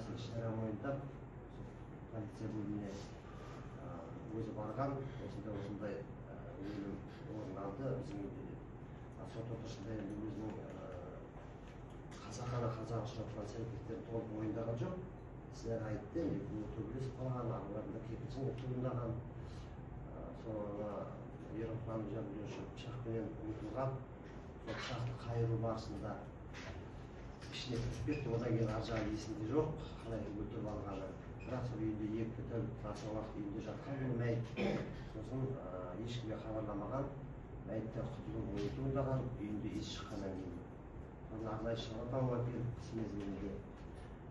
саяси іс-шара мойындап, полиция бөліміне өзі барған, осындай өлім орын алды. Біздің сот отырысында енді өзінің қасақана қазаға ұшыратқан іс-әрекеттерін толық мойындаған жоқ. Сіздер айтты, төбелесіп қалған, араларында кекілжіңдік туындаған, соңына еуропаның жәбірленуші пышақпенен ұмтылған, сол пышақты қайыру барысында ішіне кіріп кетті. Одан кейін ар жағы есінде жоқ, қалай өлтіріп алғаны. Бірақ сол үйінде 2 тәулік аса уақыт үйінде жатқан бұл мәйіт. Сосын ешкімге хабарламаған, мәйіттен құтылу ойы туындаған, үйінде ес шыққаннан кейін. Сосын арнайы шара тауып әкеліп қыс мезгілінде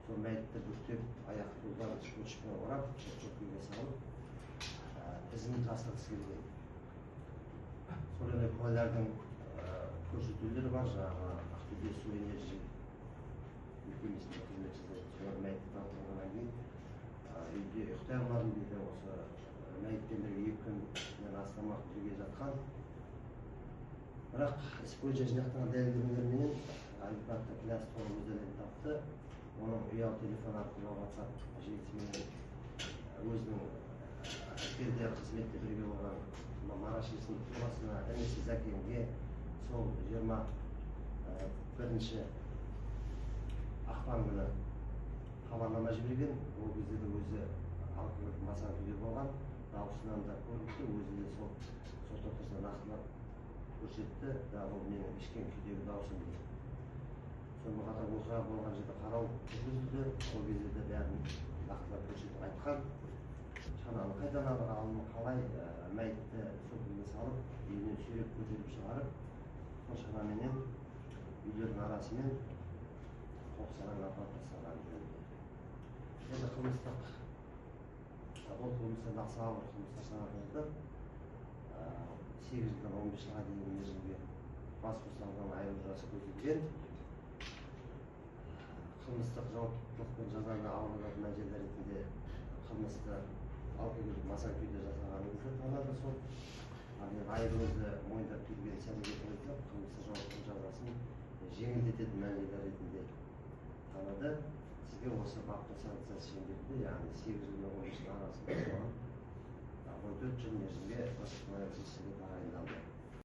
сол мәйітті бүктеп, аяқ-қолдарын шпочпен орап, шөпкеге салып, ізін тастағысы келген. Сол енді куәлардың көрсетулері бар, жаңағы Ақтөбе су энержи мекемесінде қызмет жасайды. Солар мәйітті тартылғаннан кейін үйде ұйықтай алмадым дейді. Осы мәйітпен бірге 2 күннен астам уақыт бірге жатқан. Бірақ іс бойынша жинақтаған дәлелдемелерменен айыпталушының кінәсі толық өз дәлелін тапты. Оның ұялы телефон арқылы WhatsApp желісімен өзінің әскерде қызметте бірге болған Мараш есімді тұлғасына, інісі Зәкенге сол 21 ақпан күні хабарлама жіберген. Ол кезде де өзі алкоголик масан күйде болған, дауысынан да көрініпті, өзі де сол сот отырысында нақтылап көрсетті. Ол менің ішкен күйдегі даусым дейді. Сонымен қатар оқиға болған жерде қарау жүргізілді. Ол кезде де бәрін нақтылап көрсетіп айтқан. Шананы қайдан алынып, қалай мәйітті сөкімге салып, үйінен сүйреп көтеріп шығарып, сол шанаменен үйлердің арасымен қоқсаран апарып тастаған жөнінде. Енді қылмыстық, бұл қылмыстан аса ауыр қылмыстар саналады. 8 жылдан 15 жылға дейінгі мерзімге бас бостандығынан айыру жазасы көзделген. Қылмыстық жауаптылық пен жазаны ауырлататын мәселе ретінде қылмысты алкоголик масан күйде жасағаныңызды танады сот. Айыбыңызды мойындап келген іс-әрекетіңізді қылмыстық жауаптылық жазасын жеңілдететін мәселе ретінде танады. Сізге осы баптың санкциясы шеңберінде, яғни 8 жыл мен 15 жыл арасында 14 жыл мерзімге бас бостандығынан тағайындалды.